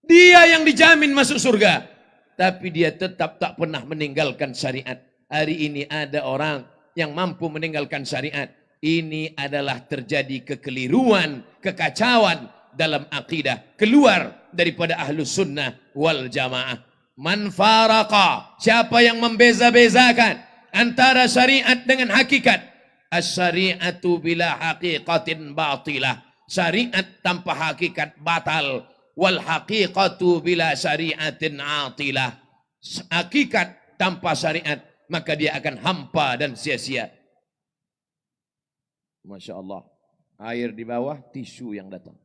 Dia yang dijamin masuk surga, tapi dia tetap tak pernah meninggalkan syariat. Hari ini ada orang yang mampu meninggalkan syariat. Ini adalah terjadi kekeliruan, kekacauan dalam akidah, keluar daripada ahlus sunnah wal jamaah. Man faraqa, siapa yang membeza-bezakan antara syariat dengan hakikat. As-syari'atu bila haqiqatin batilah. Syariat tanpa hakikat batal. Wal haqiqatu bila syariatin atilah. Hakikat tanpa syariat, maka dia akan hampa dan sia-sia. Masya Allah. Air di bawah, tisu yang datang.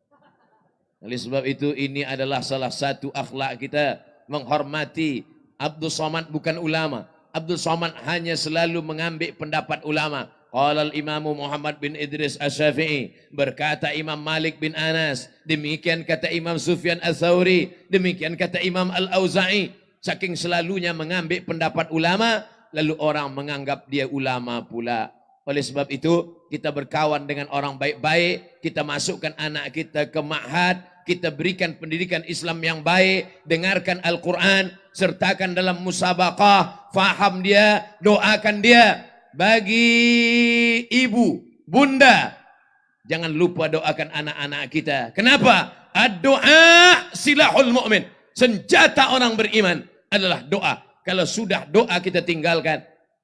Oleh sebab itu ini adalah salah satu akhlak kita. Menghormati. Abdul Somad bukan ulama. Abdul Somad hanya selalu mengambil pendapat ulama. Qala al-Imam Muhammad bin Idris Asy-Syafi'i, berkata Imam Malik bin Anas, demikian kata Imam Sufyan Ats-Tsauri, demikian kata Imam Al-Auza'i. Saking selalunya mengambil pendapat ulama, lalu orang menganggap dia ulama pula. Oleh sebab itu kita berkawan dengan orang baik-baik, kita masukkan anak kita ke ma'had, kita berikan pendidikan Islam yang baik, dengarkan Al-Quran, sertakan dalam musabaqah, faham dia, doakan dia. Bagi ibu, bunda, jangan lupa doakan anak-anak kita. Kenapa? Ad-doa silahul mu'min. Senjata orang beriman adalah doa. Kalau sudah doa kita tinggalkan,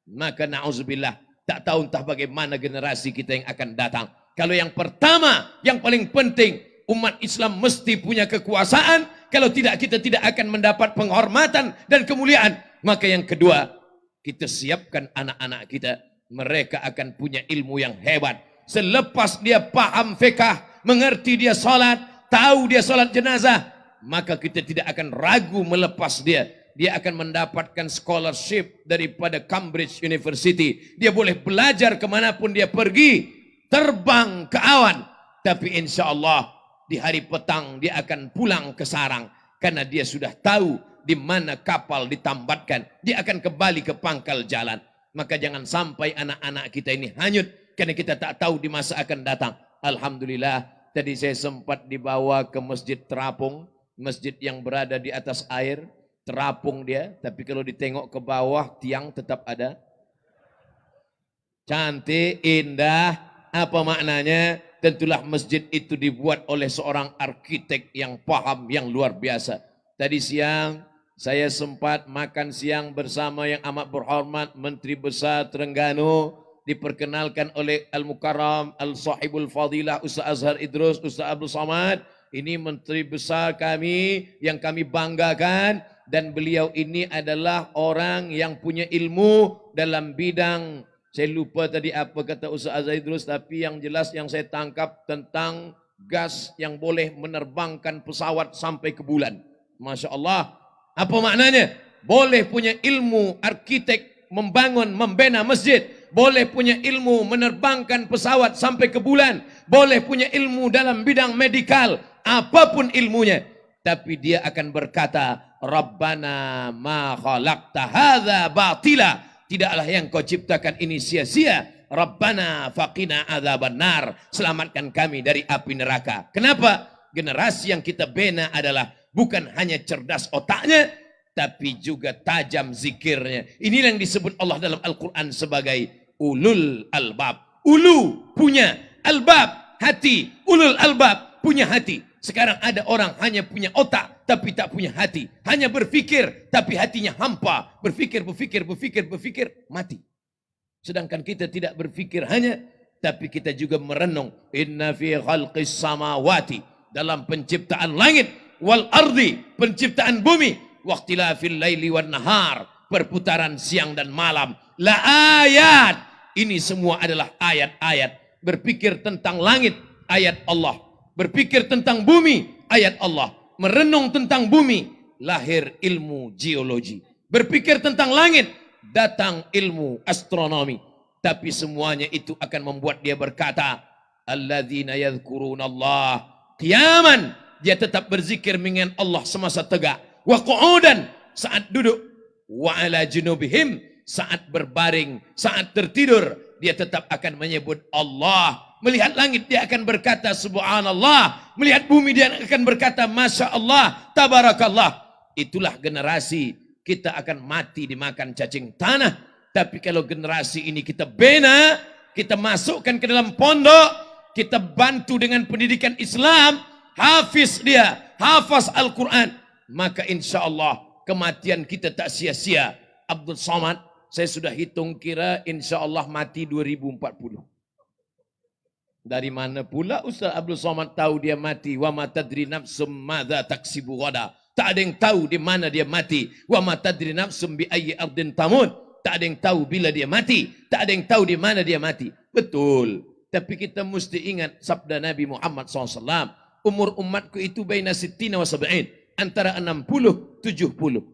maka na'udzubillah, tak tahu entah bagaimana generasi kita yang akan datang. Kalau yang pertama, yang paling penting, umat Islam mesti punya kekuasaan. Kalau tidak, kita tidak akan mendapat penghormatan dan kemuliaan. Maka yang kedua, kita siapkan anak-anak kita. Mereka akan punya ilmu yang hebat. Selepas dia paham fiqh, mengerti dia salat, tahu dia salat jenazah, maka kita tidak akan ragu melepas dia. Dia akan mendapatkan scholarship daripada Cambridge University. Dia boleh belajar kemanapun dia pergi. Terbang ke awan. Tapi insya Allah di hari petang dia akan pulang ke sarang. Karena dia sudah tahu di mana kapal ditambatkan. Dia akan kembali ke pangkal jalan. Maka jangan sampai anak-anak kita ini hanyut. Karena kita tak tahu di masa akan datang. Alhamdulillah tadi saya sempat dibawa ke Masjid Terapung. Masjid yang berada di atas air. Terapung dia. Tapi kalau ditengok ke bawah tiang tetap ada. Cantik, indah. Apa maknanya? Tentulah masjid itu dibuat oleh seorang arsitek yang paham, yang luar biasa. Tadi siang saya sempat makan siang bersama yang amat berhormat Menteri Besar Terengganu. Diperkenalkan oleh Al-Mukarram, Al-Sahibul Fadilah, Ustaz Azhar Idrus, Ustaz Abdul Somad. Ini Menteri Besar kami yang kami banggakan. Dan beliau ini adalah orang yang punya ilmu dalam bidang, saya lupa tadi apa kata Ustaz Azhar Idrus, tapi yang jelas yang saya tangkap tentang gas yang boleh menerbangkan pesawat sampai ke bulan. Masya Allah. Apa maknanya? Boleh punya ilmu arsitek, membangun, membina masjid. Boleh punya ilmu menerbangkan pesawat sampai ke bulan. Boleh punya ilmu dalam bidang medikal. Apapun ilmunya. Tapi dia akan berkata, Rabbana ma khalaqta hadza batila. Tidaklah yang kau ciptakan ini sia-sia. Rabbana faqina adzabannar. Selamatkan kami dari api neraka. Kenapa? Generasi yang kita bina adalah bukan hanya cerdas otaknya, tapi juga tajam zikirnya. Inilah yang disebut Allah dalam Al-Quran sebagai ulul albab. Ulu punya, albab hati. Ulul albab punya hati. Sekarang ada orang hanya punya otak tapi tak punya hati. Hanya berfikir tapi hatinya hampa. Berfikir, mati. Sedangkan kita tidak berfikir hanya, tapi kita juga merenung. Inna fi khalqis samawati. Dalam penciptaan langit. Wal ardi. Penciptaan bumi. Waqtilafil laili wan nahar. perputaran siang dan malam. La ayat. Ini semua adalah ayat-ayat. Berpikir tentang langit, ayat Allah. Berpikir tentang bumi, ayat Allah. Merenung tentang bumi, lahir ilmu geologi. Berpikir tentang langit, datang ilmu astronomi. Tapi semuanya itu akan membuat dia berkata, alladzina yadhkurunallah qiyaman. Dia tetap berzikir mengingat Allah semasa tegak. Wa qu'udan, saat duduk. Wa ala junubihim, saat berbaring, saat tertidur. Dia tetap akan menyebut Allah. Melihat langit dia akan berkata subhanallah. Melihat bumi dia akan berkata masya Allah, tabarakallah. Itulah generasi. Kita akan mati dimakan cacing tanah. Tapi kalau generasi ini kita bina, kita masukkan ke dalam pondok, kita bantu dengan pendidikan Islam, hafiz dia, hafaz Al-Quran, maka insya Allah kematian kita tak sia-sia. Abdul Somad, saya sudah hitung kira insya Allah mati 2040. Dari mana pula Ustaz Abdul Somad tahu dia mati? Wa ma tadri nafsum madza taksibu ghada. Tak ada yang tahu di mana dia mati. Wa ma tadri nafsum bi ayyi ardin tamut. Tak ada yang tahu bila dia mati. Tak ada yang tahu di mana dia mati. Betul. Tapi kita mesti ingat sabda Nabi Muhammad SAW. Umur umatku itu baina sittina wa sab'in. Antara 60, 70.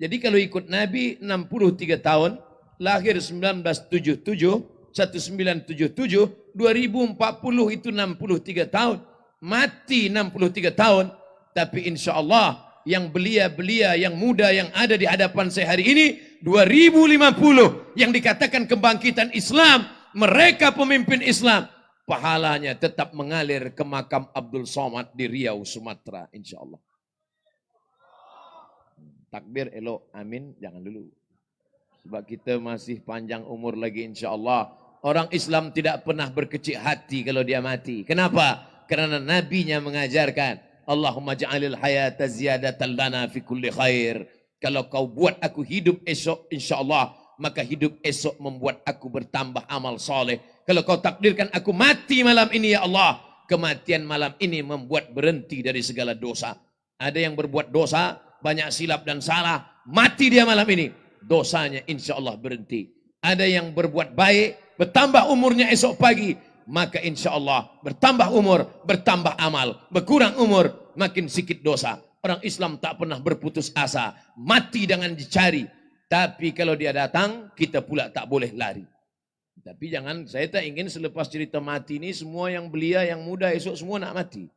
Jadi kalau ikut Nabi 63 tahun. Lahir 1977. 1977. 2040 itu 63 tahun. Mati 63 tahun. Tapi insya Allah yang belia-belia, yang muda yang ada di hadapan saya hari ini 2050 yang dikatakan kebangkitan Islam, mereka pemimpin Islam, pahalanya tetap mengalir ke makam Abdul Somad di Riau, Sumatera, insya Allah. Takbir elok, amin, jangan dulu. Sebab kita masih panjang umur lagi insya Allah. Orang Islam tidak pernah berkecil hati kalau dia mati. Kenapa? Karena nabinya mengajarkan, Allahumma ja'alil hayata ziyadatan lana fi kulli khair. Kalau kau buat aku hidup esok, insyaAllah, maka hidup esok membuat aku bertambah amal soleh. Kalau kau takdirkan aku mati malam ini, ya Allah, kematian malam ini membuat berhenti dari segala dosa. Ada yang berbuat dosa, banyak silap dan salah, mati dia malam ini, dosanya insyaAllah berhenti. Ada yang berbuat baik, bertambah umurnya esok pagi, maka insya Allah bertambah umur, bertambah amal, berkurang umur, makin sikit dosa. Orang Islam tak pernah berputus asa, mati jangan dicari. Tapi kalau dia datang, kita pula tak boleh lari. Tapi jangan, saya tak ingin selepas cerita mati ini, semua yang belia, yang muda esok semua nak mati.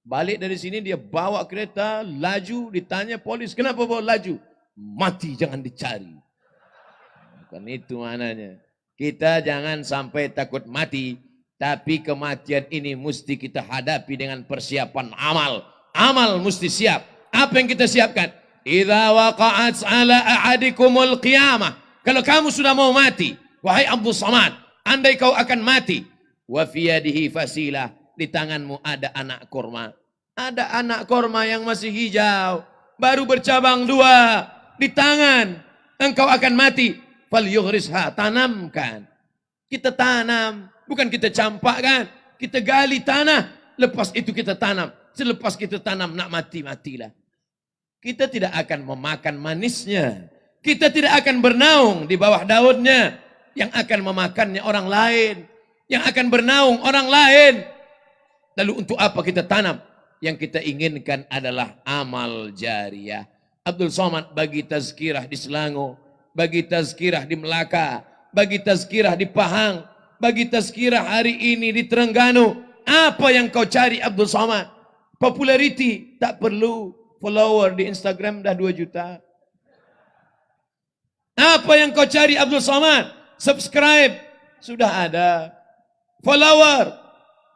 Balik dari sini dia bawa kereta, laju, ditanya polis, kenapa bawa laju? Mati jangan dicari. Bukan itu maknanya. Kita jangan sampai takut mati. Tapi kematian ini mesti kita hadapi dengan persiapan amal. Amal mesti siap. Apa yang kita siapkan? Idza waqa'at 'ala ahadikumul qiyamah. Kalau kamu sudah mau mati, wahai Abdul Somad, andai kau akan mati, wa fi yadihi fasilah, di tanganmu ada anak korma. Ada anak korma yang masih hijau, baru bercabang 2 di tangan. Engkau akan mati. Fal yughrisha, tanamkan. Kita tanam. Bukan kita campakkan, kita gali tanah, lepas itu kita tanam. Selepas kita tanam nak mati, matilah. Kita tidak akan memakan manisnya. Kita tidak akan bernaung di bawah daunnya. Yang akan memakannya orang lain. Yang akan bernaung orang lain. Lalu untuk apa kita tanam? Yang kita inginkan adalah amal jariyah. Abdul Somad bagi tazkirah di Selangor, bagi tazkirah di Melaka, bagi tazkirah di Pahang, bagi tazkirah hari ini di Terengganu. Apa yang kau cari Abdul Somad? Populariti, tak perlu. Follower di Instagram dah 2 juta. Apa yang kau cari Abdul Somad? Subscribe, sudah ada. Follower,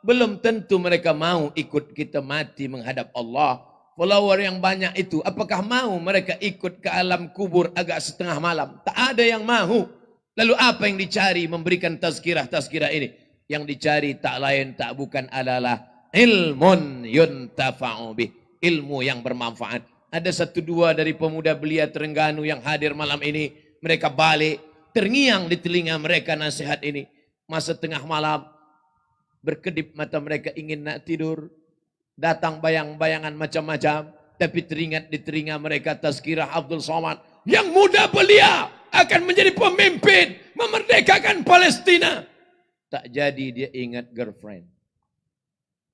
belum tentu mereka mau ikut kita mati menghadap Allah. Follower yang banyak itu, apakah mau mereka ikut ke alam kubur agak setengah malam? Tak ada yang mau. Lalu apa yang dicari memberikan tazkirah-tazkirah ini? Yang dicari tak lain tak bukan adalah ilmun yuntafa'u bih, ilmu yang bermanfaat. Ada 1-2 dari pemuda belia Terengganu yang hadir malam ini. Mereka balik, terngiang di telinga mereka nasihat ini. Masa tengah malam, berkedip mata mereka ingin nak tidur. Datang bayang-bayangan macam-macam. Tapi teringat di telinga mereka tazkirah Abdul Somad. Yang muda belia akan menjadi pemimpin, memerdekakan Palestina. Tak jadi dia ingat girlfriend.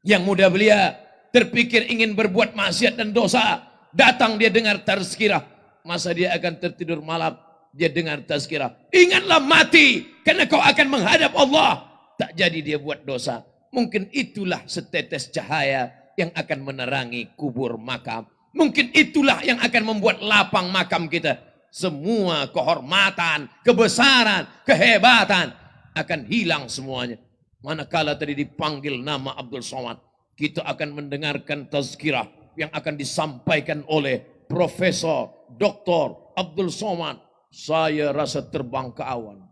Yang muda belia terpikir ingin berbuat maksiat dan dosa. Datang dia dengar tazkirah. Masa dia akan tertidur malam, dia dengar tazkirah. Ingatlah mati, karena kau akan menghadap Allah. Tak jadi dia buat dosa. Mungkin itulah setetes cahaya yang akan menerangi kubur makam. Mungkin itulah yang akan membuat lapang makam kita. Semua kehormatan, kebesaran, kehebatan akan hilang semuanya. Manakala tadi dipanggil nama Abdul Somad, kita akan mendengarkan tazkirah yang akan disampaikan oleh Profesor Dr. Abdul Somad. Saya rasa terbang ke awan.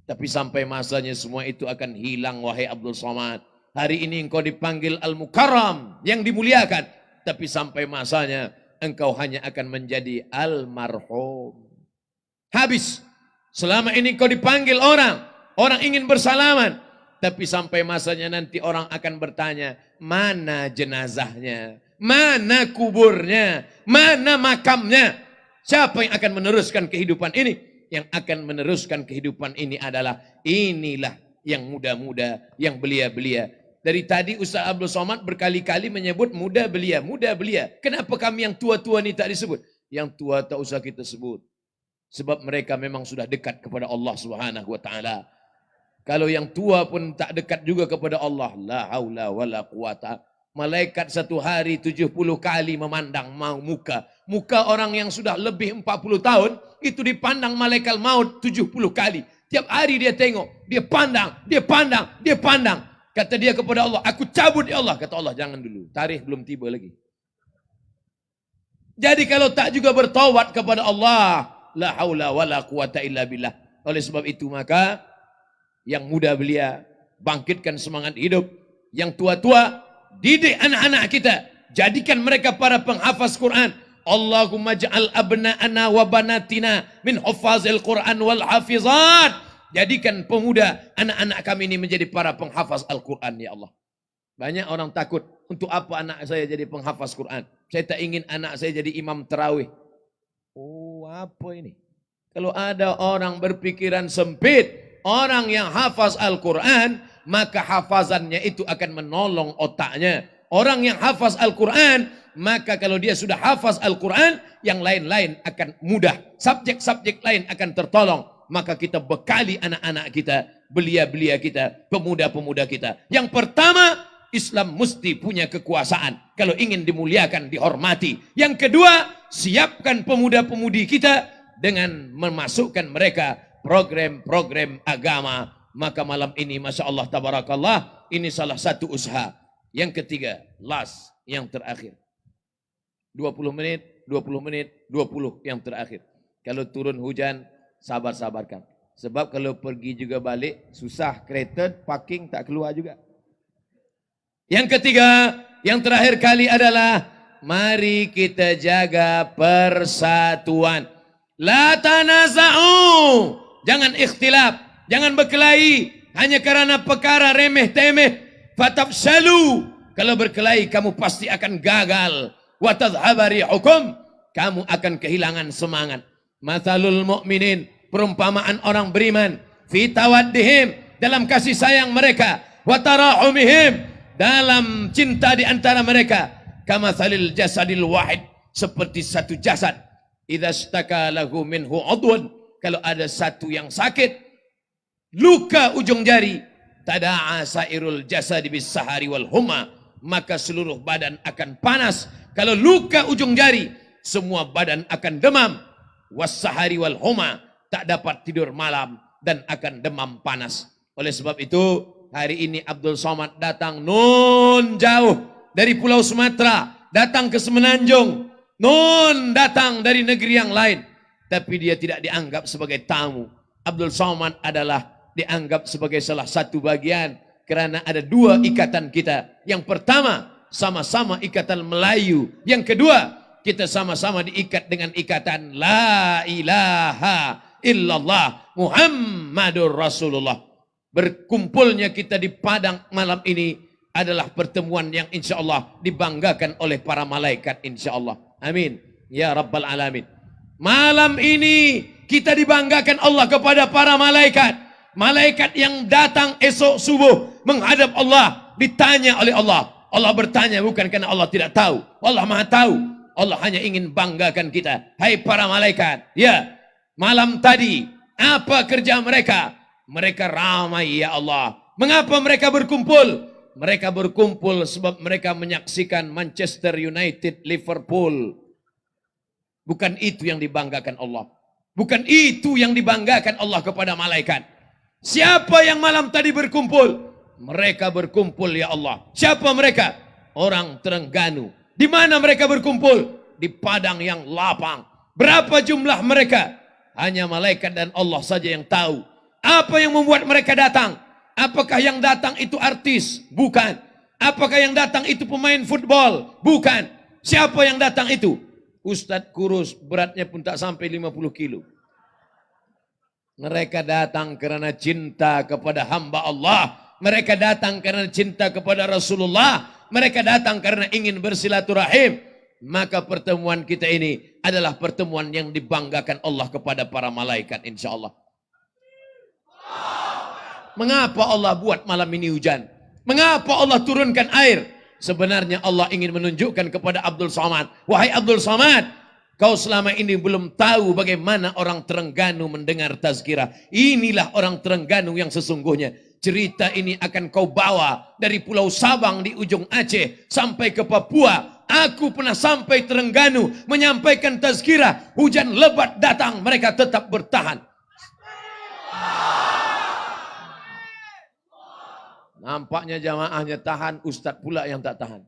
Tapi sampai masanya semua itu akan hilang, wahai Abdul Somad. Hari ini engkau dipanggil Al-Mukarram, yang dimuliakan. Tapi sampai masanya engkau hanya akan menjadi almarhum. Habis. Selama ini engkau dipanggil orang. Orang ingin bersalaman. Tapi sampai masanya nanti orang akan bertanya, mana jenazahnya? Mana kuburnya? Mana makamnya? Siapa yang akan meneruskan kehidupan ini? Yang akan meneruskan kehidupan ini adalah inilah yang muda-muda, yang belia-belia. Dari tadi Ustaz Abdul Somad berkali-kali menyebut muda belia, muda belia. Kenapa kami yang tua-tua ini tak disebut? Yang tua tak usah kita sebut. Sebab mereka memang sudah dekat kepada Allah Subhanahu wa taala. Kalau yang tua pun tak dekat juga kepada Allah, la haula wala quwata. Malaikat satu hari 70 kali memandang muka. Muka orang yang sudah lebih 40 tahun, itu dipandang malaikat maut 70 kali. Tiap hari dia tengok, dia pandang, dia pandang, dia pandang. Kata dia kepada Allah, aku cabut ya Allah. Kata Allah, jangan dulu, tarikh belum tiba lagi. Jadi kalau tak juga bertaubat kepada Allah, la haula wala quwata illa billah. Oleh sebab itu maka, yang muda belia, bangkitkan semangat hidup. Yang tua-tua, didik anak-anak kita. Jadikan mereka para penghafaz Quran. Allahumma ja'al abna'ana wa banatina min hufazil Quran wal hafizat. Jadikan pemuda, anak-anak kami ini menjadi para penghafaz Al-Quran, ya Allah. Banyak orang takut, untuk apa anak saya jadi penghafaz Quran? Saya tak ingin anak saya jadi imam tarawih. Oh, apa ini? Kalau ada orang berpikiran sempit, orang yang hafaz Al-Quran, maka hafazannya itu akan menolong otaknya. Orang yang hafaz Al-Quran, maka kalau dia sudah hafaz Al-Quran, yang lain-lain akan mudah. Subjek-subjek lain akan tertolong. Maka kita bekali anak-anak kita, belia-belia kita, pemuda-pemuda kita. Yang pertama, Islam mesti punya kekuasaan. Kalau ingin dimuliakan, dihormati. Yang kedua, siapkan pemuda-pemudi kita dengan memasukkan mereka program-program agama. Maka malam ini, Masya Allah, Tabarakallah, ini salah satu usaha. Yang ketiga, last, yang terakhir. 20 menit, 20 menit, 20 yang terakhir. Kalau turun hujan, sabar-sabarkan. Sebab kalau pergi juga balik, susah, kereta, parking tak keluar juga. Yang ketiga, yang terakhir kali adalah, mari kita jaga persatuan. La tanaza'u. Jangan ikhtilaf, jangan berkelahi hanya karena perkara remeh-temeh. Fatafshalu. Kalau berkelahi kamu pasti akan gagal. Wa tadhhaba rihukum. Kamu akan kehilangan semangat. Mathalul mu'minin, perumpamaan orang beriman, fi tawaddihim, dalam kasih sayang mereka, wa tarahumihim, dalam cinta di antara mereka, kamathalil jasadil wahid, seperti satu jasad. Idza istaka lahu minhu udhun, kalau ada satu yang sakit, luka ujung jari, tada'a sairul jasadi bis sahari wal humma, maka seluruh badan akan panas. Kalau luka ujung jari, semua badan akan demam. Was-sahari wal humma, tak dapat tidur malam dan akan demam panas. Oleh sebab itu, hari ini Abdul Somad datang nun jauh dari Pulau Sumatera, datang ke Semenanjung, nun datang dari negeri yang lain, tapi dia tidak dianggap sebagai tamu. Abdul Somad adalah dianggap sebagai salah satu bagian, kerana ada dua ikatan kita. Yang pertama, sama-sama ikatan Melayu. Yang kedua, kita sama-sama diikat dengan ikatan La ilaha illallah Muhammadur Rasulullah. Berkumpulnya kita di Padang malam ini adalah pertemuan yang insya Allah dibanggakan oleh para malaikat insya Allah. Amin. Ya Rabbal Alamin. Malam ini kita dibanggakan Allah kepada para malaikat. Malaikat yang datang esok subuh menghadap Allah, ditanya oleh Allah. Allah bertanya bukan karena Allah tidak tahu. Allah Maha tahu. Allah hanya ingin banggakan kita. Hai para malaikat, ya, malam tadi apa kerja mereka? Mereka ramai ya Allah. Mengapa mereka berkumpul? Mereka berkumpul sebab mereka menyaksikan Manchester United Liverpool. Bukan itu yang dibanggakan Allah. Bukan itu yang dibanggakan Allah kepada malaikat. Siapa yang malam tadi berkumpul? Mereka berkumpul ya Allah. Siapa mereka? Orang Terengganu. Di mana mereka berkumpul? Di padang yang lapang. Berapa jumlah mereka? Hanya malaikat dan Allah saja yang tahu. Apa yang membuat mereka datang? Apakah yang datang itu artis? Bukan. Apakah yang datang itu pemain football? Bukan. Siapa yang datang itu? Ustadz kurus, beratnya pun tak sampai 50 kilo. Mereka datang karena cinta kepada hamba Allah. Mereka datang karena cinta kepada Rasulullah. Mereka datang karena ingin bersilaturahim. Maka pertemuan kita ini adalah pertemuan yang dibanggakan Allah kepada para malaikat, insya Allah. Mengapa Allah buat malam ini hujan? Mengapa Allah turunkan air? Sebenarnya Allah ingin menunjukkan kepada Abdul Somad. Wahai Abdul Somad, kau selama ini belum tahu bagaimana orang Terengganu mendengar tazkirah. Inilah orang Terengganu yang sesungguhnya. Cerita ini akan kau bawa dari Pulau Sabang di ujung Aceh sampai ke Papua. Aku pernah sampai Terengganu menyampaikan tazkirah. Hujan lebat datang, mereka tetap bertahan. Nampaknya jamaahnya tahan, ustadz pula yang tak tahan.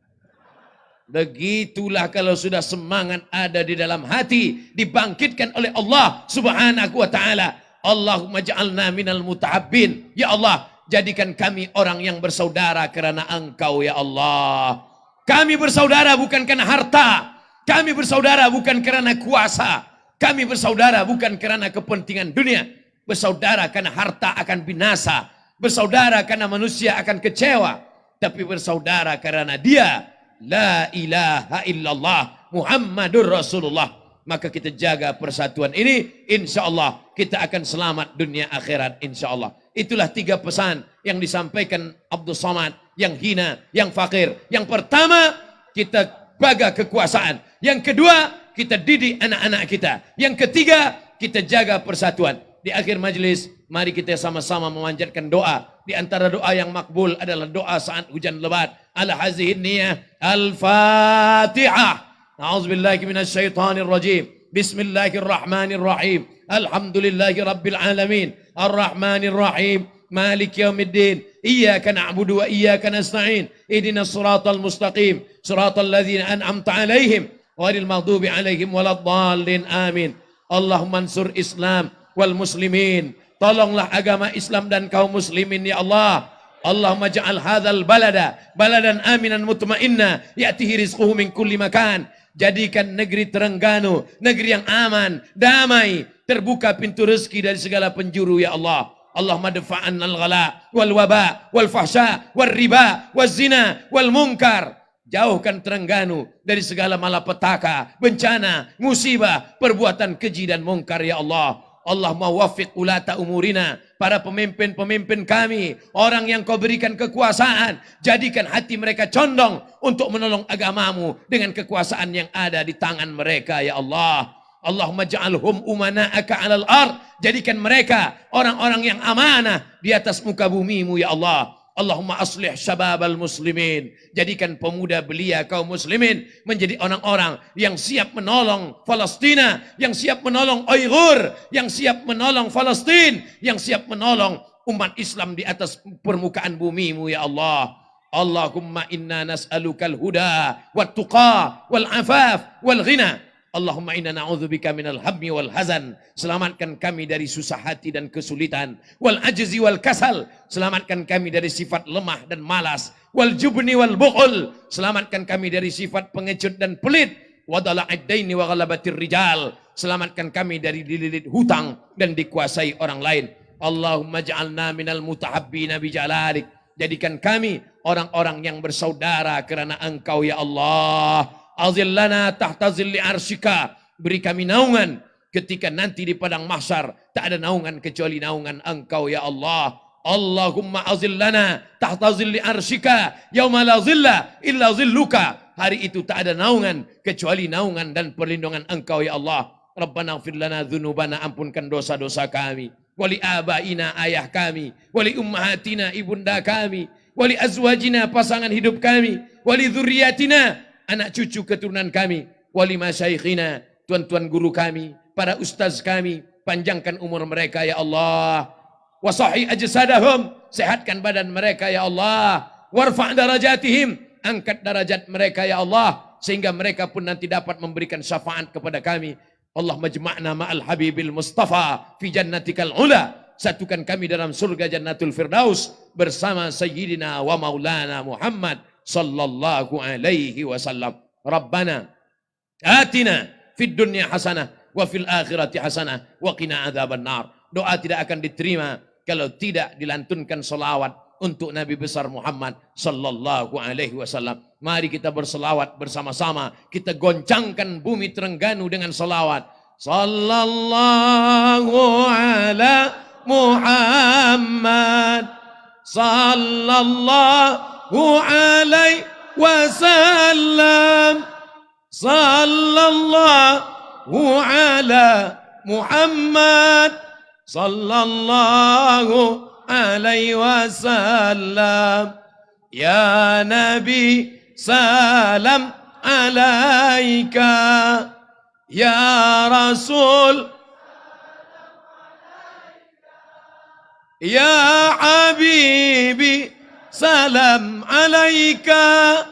Begitulah kalau sudah semangat ada di dalam hati, dibangkitkan oleh Allah subhanahu wa ta'ala. Allahumma ja'alna minal mutahabbin. Ya Allah, jadikan kami orang yang bersaudara kerana Engkau ya Allah. Kami bersaudara bukan karena harta. Kami bersaudara bukan kerana kuasa. Kami bersaudara bukan kerana kepentingan dunia. Bersaudara karena harta akan binasa. Bersaudara karena manusia akan kecewa. Tapi bersaudara karena dia la ilaha illallah Muhammadur Rasulullah. Maka kita jaga persatuan ini, insya Allah kita akan selamat dunia akhirat, insya Allah. Itulah 3 pesan yang disampaikan Abdul Somad, yang hina, yang fakir. Yang pertama, kita jaga kekuasaan. Yang kedua, kita didik anak-anak kita. Yang ketiga, kita jaga persatuan. Di akhir majlis, mari kita sama-sama memanjatkan doa. Di antara doa yang makbul adalah doa saat hujan lebat. Ala hazihin niyah. Al-Fatihah. A'udzubillahi minasyaitonir rajim. Bismillahirrahmanirrahim. Alhamdulillahi rabbil alamin. Ar-Rahmanir Rahim. Malik yaumiddin. Iyyaka na'budu wa iyyaka nasta'in. Ihdinas siratal mustaqim. Siratal ladzina an'amta 'alaihim ghairil maghdubi 'alaihim waladdallin. Amin. Allahumma ansur Islam wal muslimin. Tolonglah agama Islam dan kaum muslimin ya Allah. Allahumma ja'al hadzal balada baladan aminan mutmainna ya'tihi rizquhu min kulli makan. Jadikan negeri Terengganu negeri yang aman, damai, terbuka pintu rezeki dari segala penjuru ya Allah. Allahumma dafa'an al-ghala wal waba wal fahsya wal riba wal zina wal munkar. Jauhkan Terengganu dari segala malapetaka, bencana, musibah, perbuatan keji dan mungkar ya Allah. Allahumma waffiq ulata umurina, para pemimpin-pemimpin kami, orang yang kau berikan kekuasaan, jadikan hati mereka condong untuk menolong agamamu dengan kekuasaan yang ada di tangan mereka ya Allah. Allahumma ja'alhum umana'aka 'alal ard, jadikan mereka orang-orang yang amanah di atas muka bumimu ya Allah. Allahumma aslih syababal muslimin, jadikan pemuda belia kaum muslimin menjadi orang-orang yang siap menolong Palestina, yang siap menolong Uighur, yang siap menolong Palestin, yang siap menolong umat Islam di atas permukaan bumimu ya Allah. Allahumma inna nas'alukal huda wat tuqa wal afaf wal ghina. Allahumma inna na'udzubika minal hammi wal hazan. Selamatkan kami dari susah hati dan kesulitan. Wal ajzi wal kasal. Selamatkan kami dari sifat lemah dan malas. Wal jubni wal bukhul. Selamatkan kami dari sifat pengecut dan pelit. Wa dala'id daini wa ghalabatir rijal. Selamatkan kami dari dililit hutang dan dikuasai orang lain. Allahumma ja'alna minal mutahabbina bijalalik. Jadikan kami orang-orang yang bersaudara kerana Engkau ya Allah. Azillana tahta zilli arsyika. Beri kami naungan ketika nanti di padang mahsyar tak ada naungan kecuali naungan Engkau ya Allah. Allahumma azillana tahta zilli arsyika yauma la zilla illa zilluka. Hari itu tak ada naungan kecuali naungan dan perlindungan Engkau ya Allah. Rabbana ighfir lana dzunubana, ampunkan dosa-dosa kami. Wali abaina, ayah kami. Wali ummahatina, ibunda kami. Wali azwajina, pasangan hidup kami. Wali dzurriyyatina, anak cucu keturunan kami. Wali masyaikhina, tuan-tuan guru kami, para ustaz kami, panjangkan umur mereka ya Allah. Wasahi ajsadahum, sehatkan badan mereka ya Allah. Warfa' darajatihim, angkat darajat mereka ya Allah, sehingga mereka pun nanti dapat memberikan syafaat kepada kami. Allah majma'na ma'al habibil mustafa fi jannatikal ula. Satukan kami dalam surga jannatul firdaus bersama sayyidina wa maulana Muhammad sallallahu alaihi wasallam. Rabbana atina fid dunya hasanah wa fil akhirati hasanah wa qina adzaban nar. Doa tidak akan diterima kalau tidak dilantunkan salawat untuk Nabi besar Muhammad sallallahu alaihi wasallam. Mari kita berselawat bersama-sama. Kita goncangkan bumi Terengganu dengan salawat. Sallallahu ala Muhammad sallallahu alaihi wasallam. Sallallahu ala Muhammad sallallahu alaihi wasallam. Ya Nabi salam alaika, ya Rasul ya Habibi salam alaika,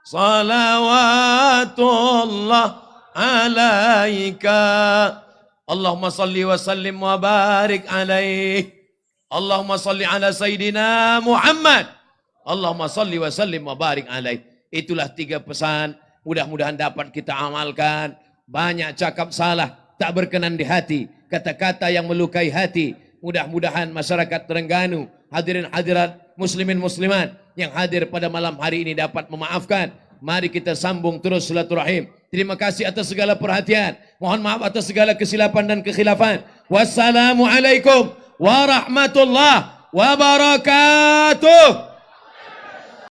salawatullah alaika. Allahumma salli wa sallim wa barik alaih. Allahumma salli ala Sayyidina Muhammad. Allahumma salli wa sallim wa barik alaih. Itulah 3 pesan, mudah-mudahan dapat kita amalkan. Banyak cakap salah, tak berkenan di hati, kata-kata yang melukai hati. Mudah-mudahan masyarakat Terengganu, hadirin hadirat, muslimin muslimat yang hadir pada malam hari ini dapat memaafkan. Mari kita sambung terus silaturahim. Terima kasih atas segala perhatian. Mohon maaf atas segala kesilapan dan kekhilafan. Wassalamualaikum warahmatullahi wabarakatuh.